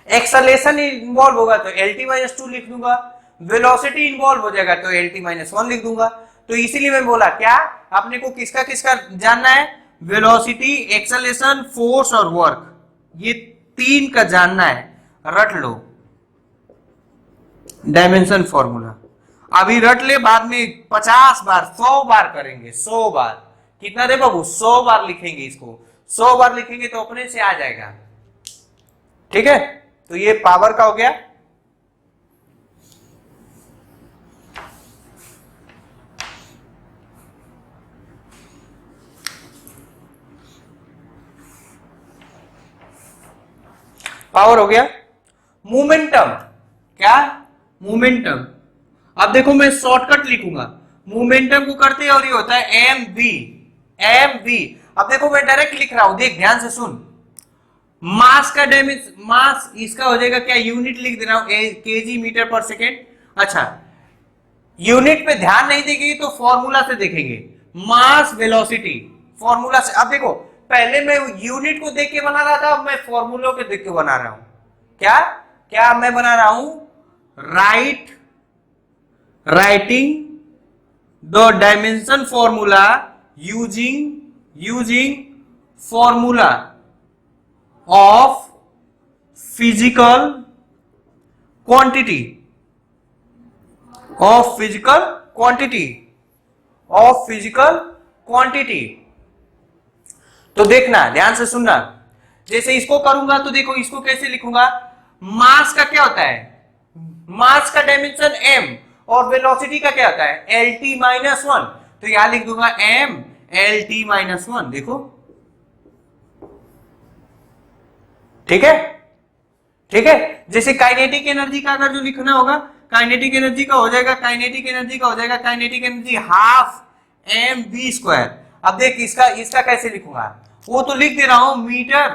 Speaker 1: एक्सेलेरेशन इन्वॉल्व होगा तो एल टी माइनस टू लिख दूंगा, वेलोसिटी इन्वॉल्व हो जाएगा तो एल टी माइनस वन लिख दूंगा। तो इसीलिए मैं बोला क्या, अपने को किसका किसका जानना है? वेलोसिटी, एक्सेलेरेशन, फोर्स और वर्क, ये तीन का जानना है। रट लो डायमेंशन फॉर्मूला, अभी रट ले, बाद में 50 बार 100 बार करेंगे, 100 बार। कितना रे बाबू? 100 बार लिखेंगे इसको, 100 बार लिखेंगे तो अपने से आ जाएगा। ठीक है, तो ये पावर का हो गया। पावर हो गया। मोमेंटम, क्या? मोमेंटम। अब देखो मैं शॉर्टकट लिखूंगा, मोमेंटम को करते हैं और ये होता है एम वी। अब देखो मैं डायरेक्ट लिख रहा हूं, देख ध्यान से सुन। मास का डायमेंशन, मास इसका हो जाएगा क्या, यूनिट लिख दे रहा हूं, केजी मीटर पर सेकेंड। अच्छा, यूनिट पे ध्यान नहीं देंगे तो फॉर्मूला से देखेंगे, मास वेलोसिटी फॉर्मूला से। अब देखो पहले मैं यूनिट को देख के बना रहा था, अब मैं फॉर्मूलों के देख के बना रहा हूं। क्या मैं बना रहा हूं? Writing the dimension formula using formula of physical quantity तो देखना, ध्यान से सुनना। जैसे इसको करूंगा तो देखो इसको कैसे लिखूंगा। मास का क्या होता है? मास का डायमेंशन m, और वेलोसिटी का क्या होता है? L T minus one. तो यहां लिख दूंगा m L T minus one. देखो ठीक है। जैसे काइनेटिक एनर्जी का अगर जो लिखना होगा, काइनेटिक एनर्जी का हो जाएगा हाफ एम वी स्क्वायर। अब देख इसका कैसे लिखूंगा, वो तो लिख दे रहा हूं metre,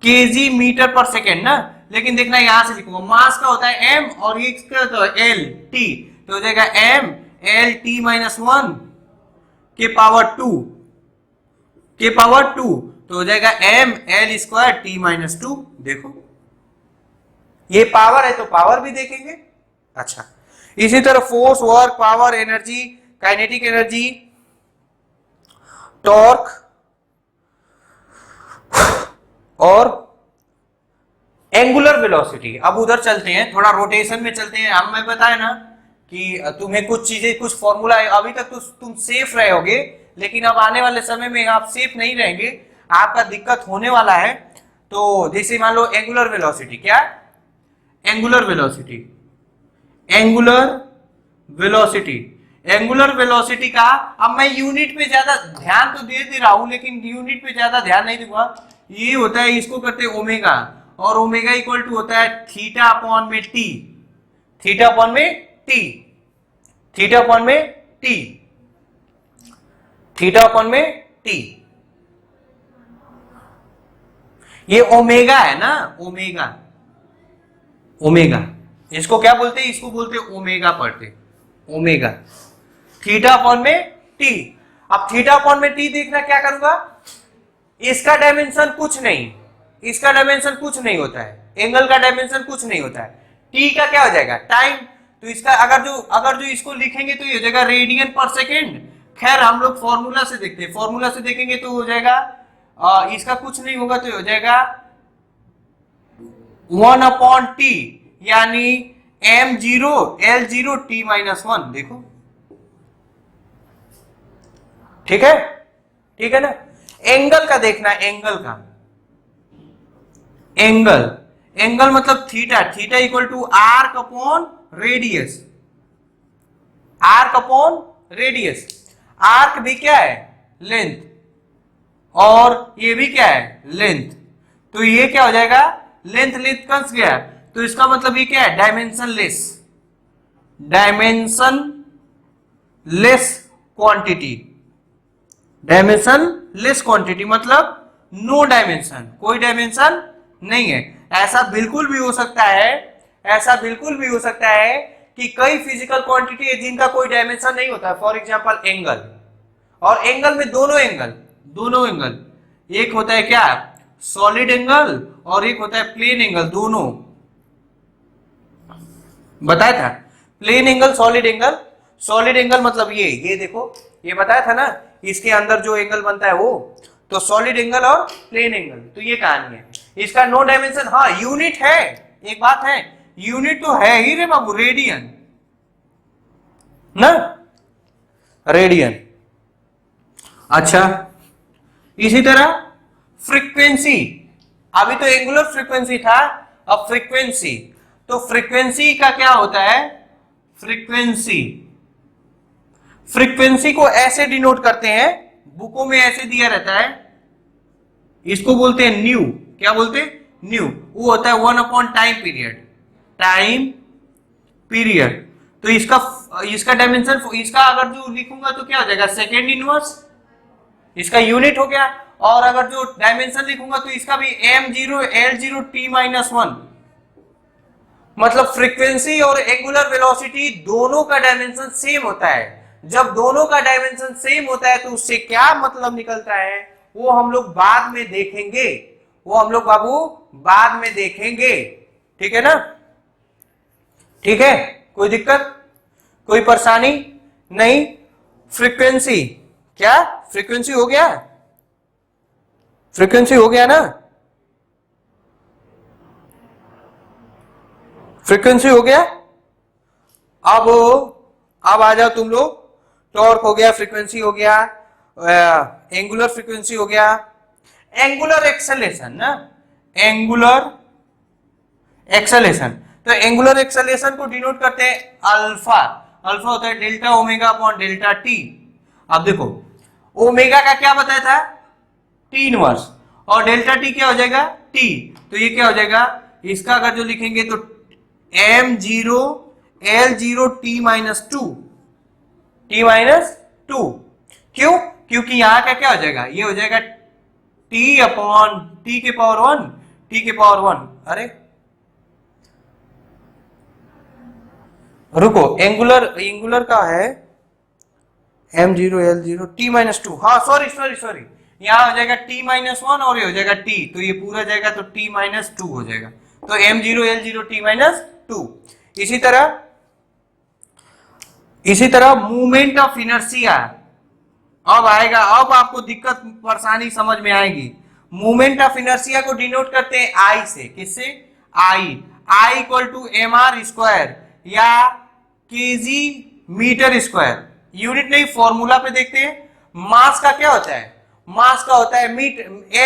Speaker 1: KG metre per second ना, लेकिन देखना यहां से लिखूंगा। मास का होता है m और ये क्या होता है एल टी, तो हो जाएगा m L T minus one के पावर टू, तो हो जाएगा m L square T minus two. देखो ये पावर है तो पावर भी देखेंगे। अच्छा, इसी तरह force, work, power, energy, kinetic energy, torque और एंगुलर वेलोसिटी। अब उधर चलते हैं, थोड़ा रोटेशन में चलते हैं। हम मैं बताया ना कि तुम्हें कुछ चीजें, कुछ फॉर्मूला है, अभी तक तो तुम सेफ रहे होगे, लेकिन अब आने वाले समय में आप सेफ नहीं रहेंगे, आपका दिक्कत होने वाला है। तो जैसे मान लो एंगुलर वेलोसिटी, क्या? एंगुलर वेलोसिटी का अब मैं यूनिट पे ज्यादा ध्यान तो दे रहा हूं, लेकिन यूनिट पे ज्यादा ध्यान नहीं दूंगा। ये होता है, इसको करते हैं ओमेगा, और ओमेगा इक्वल टू होता है थीटा अपॉन में टी, थीटा अपॉन में टी। ये ओमेगा है ना, ओमेगा इसको क्या बोलते हैं? इसको बोलते हैं ओमेगा, पढ़ते ओमेगा, थीटा अपॉन में टी। अब थीटा अपॉन में टी देखना, क्या करूंगा? इसका डायमेंशन कुछ नहीं होता है, एंगल का डायमेंशन कुछ नहीं होता है। टी का क्या हो जाएगा? टाइम। तो इसका अगर जो इसको लिखेंगे तो ये हो जाएगा रेडियन पर सेकेंड। खैर हम लोग फॉर्मूला से देखते हैं, फॉर्मूला से देखेंगे तो हो जाएगा इसका कुछ नहीं होगा तो हो जाएगा 1 अपॉन टी, यानी m0 L0 t minus one. देखो ठीक है, ठीक है ना। एंगल का देखना, एंगल का, एंगल, एंगल मतलब theta, theta equal to arc upon radius, arc upon radius. Arc भी क्या है, लेंथ, और ये भी क्या है, लेंथ। तो ये क्या हो जाएगा, लेंथ लेंथ कस गया, तो इसका मतलब ये क्या है, dimension less, dimension less quantity, dimension less quantity मतलब नो डायमेंशन, कोई डायमेंशन नहीं है। ऐसा बिल्कुल भी हो सकता है, ऐसा बिल्कुल भी हो सकता है कि कई फिजिकल क्वांटिटी है जिनका कोई डायमेंशन नहीं होता। फॉर एग्जांपल एंगल, और एंगल में दोनों एंगल, दोनों एंगल, एक होता है क्या, सॉलिड एंगल, और एक होता है प्लेन एंगल, दोनों बताया था। Plane angle, solid angle, solid angle मतलब ये देखो, ये बताया था ना, इसके अंदर जो एंगल बनता है वो, तो सॉलिड एंगल और प्लेन एंगल, तो ये कहानी है। इसका नो डायमेंशन, हाँ यूनिट है, एक बात है, यूनिट तो है ही रे बाबू, रेडियन ना, रेडियन। अच्छा, इसी तरह फ्रीक्वेंसी, अभी तो एंगुलर फ्रीक्वेंसी था, अब फ्रीक्वेंसी, तो फ्रीक्वेंसी का क्या होता है, फ्रीक्वेंसी, फ्रीक्वेंसी को ऐसे डिनोट करते हैं, बुकों में ऐसे दिया रहता है, इसको बोलते हैं न्यू, क्या बोलते हैं, न्यू। वो होता है 1 टाइम पीरियड, टाइम पीरियड। तो इसका डायमेंशन, इसका अगर जो लिखूंगा तो क्या हो जाएगा, सेकेंड इनवर्स, इसका यूनिट हो गया। और अगर जो डायमेंशन लिखूंगा तो इसका भी m0 l0 t-1, मतलब फ्रीक्वेंसी और एंगुलर वेलोसिटी दोनों का डायमेंशन सेम होता है। जब दोनों का डायमेंशन सेम होता है तो उससे क्या मतलब निकलता है, वो हम लोग बाद में देखेंगे, वो हम लोग बाबू बाद में देखेंगे, ठीक है ना, ठीक है, कोई दिक्कत, कोई परेशानी नहीं। फ्रीक्वेंसी, क्या फ्रीक्वेंसी हो गया, फ्रीक्वेंसी हो गया ना, फ्रीक्वेंसी हो गया। अब आ जाओ तुम लोग, टॉर्क हो गया, फ्रीक्वेंसी हो गया, एंगुलर फ्रीक्वेंसी हो गया, एंगुलर एक्सेलेरेशन ना, एंगुलर एक्सेलेरेशन। तो एंगुलर एक्सेलेरेशन को डिनोट करते हैं अल्फा, अल्फा होता है delta omega upon delta T. अब देखो ओमेगा का क्या बताया था, टी इनवर्स, और डेल्टा टी क्या हो जाएगा, टी, तो ये क्या हो जाएगा, इसका अगर जो लिखेंगे तो m0 l0 t-2, t-2, क्यों, क्योंकि यहां का क्या हो जाएगा, ये हो जाएगा t अपॉन t के पावर 1, t के पावर 1। अरे रुको, एंगुलर का है m0 l0 t-2, हाँ सॉरी सॉरी सॉरी, यहां हो जाएगा t-1 और ये हो जाएगा t, तो ये पूरा जाएगा तो t-2 हो जाएगा, तो m0 l0 t-2। इसी तरह मूवमेंट ऑफ इनर्शिया, अब आएगा, अब आपको दिक्कत परेशानी समझ में आएगी। मूवमेंट ऑफ इनर्शिया को डिनोट करते हैं आई से, किससे, I equal to mr square या केजी मीटर स्क्वायर, यूनिट नहीं, फॉर्मूला पे देखते हैं। मास का क्या होता है, मास का होता है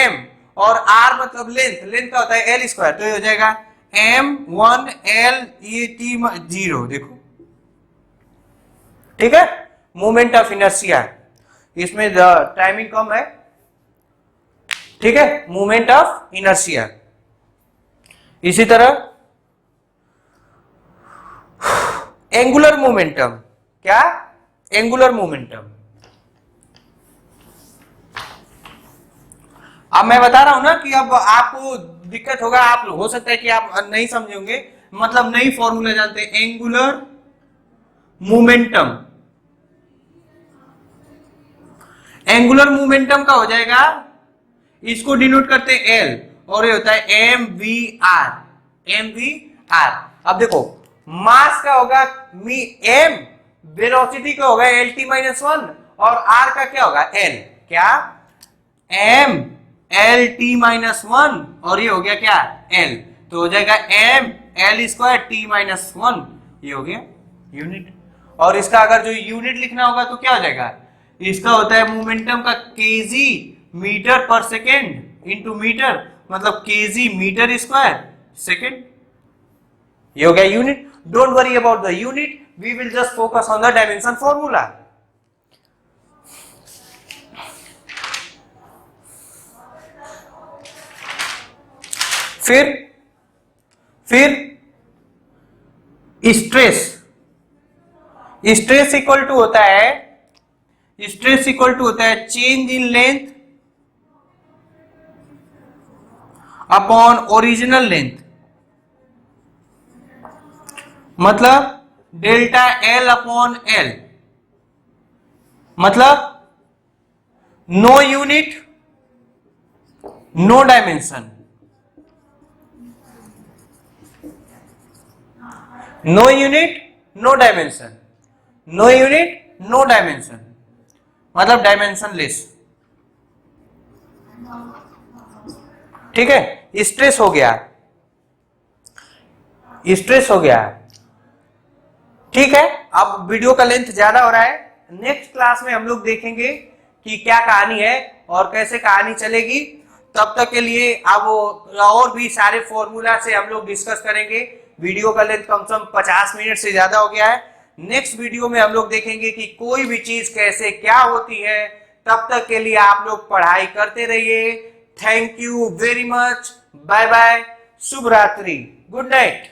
Speaker 1: m, और r मतलब लेंथ, लेंथ का होता है l स्क्वायर, तो ये हो जाएगा m1 l ये t0, देखो ठीक है, मूवमेंट ऑफ इनर्शिया, इसमें टाइमिंग कम है, ठीक है, मूवमेंट ऑफ इनर्शिया। इसी तरह एंगुलर मोमेंटम, क्या, एंगुलर मोमेंटम, अब मैं बता रहा हूं ना कि अब आपको दिक्कत होगा, आप हो सकता है कि आप नहीं समझे होंगे, मतलब नई फॉर्मूला जानते हैं, एंगुलर मोमेंटम, एंगुलर मोमेंटम का हो जाएगा, इसको डिनोट करते हैं एल, और ये होता है M V R, M V R. अब देखो मास का होगा एम, वेलोसिटी का होगा LT-1, और आर का क्या होगा एल, क्या एम LT-1, और ये हो गया क्या एल, तो हो जाएगा एम एल स्क्वायर T-1, ये हो गया यूनिट। और इसका अगर जो यूनिट लिखना होगा तो क्या हो जाएगा, इसका होता है मोमेंटम का KG metre per second into metre, मतलब केजी मीटर स्क्वायर सेकेंड। ये हो गया unit. Don't worry about the unit, we will just focus on the dimension formula. फिर स्ट्रेस, स्ट्रेस इक्वल टू होता है, स्ट्रेस इक्वल टू होता है change in length upon original length, मतलब डेल्टा एल अपॉन एल, मतलब no unit no dimension, no unit no dimension, no unit no dimension, मतलब डायमेंशन लेस। ठीक है, स्ट्रेस हो गया, स्ट्रेस हो गया। ठीक है, अब वीडियो का लेंथ ज्यादा हो रहा है, नेक्स्ट क्लास में हम लोग देखेंगे कि क्या कहानी है और कैसे कहानी चलेगी। तब तक के लिए अब और भी सारे फॉर्मूला से हम लोग डिस्कस करेंगे। वीडियो का लेंथ कम से कम 50 मिनट से ज्यादा हो गया है। नेक्स्ट वीडियो में हम लोग देखेंगे कि कोई भी चीज कैसे क्या होती है। तब तक के लिए आप लोग पढ़ाई करते रहिए। Thank you very much, bye bye, शुभ रात्रि, गुड नाइट।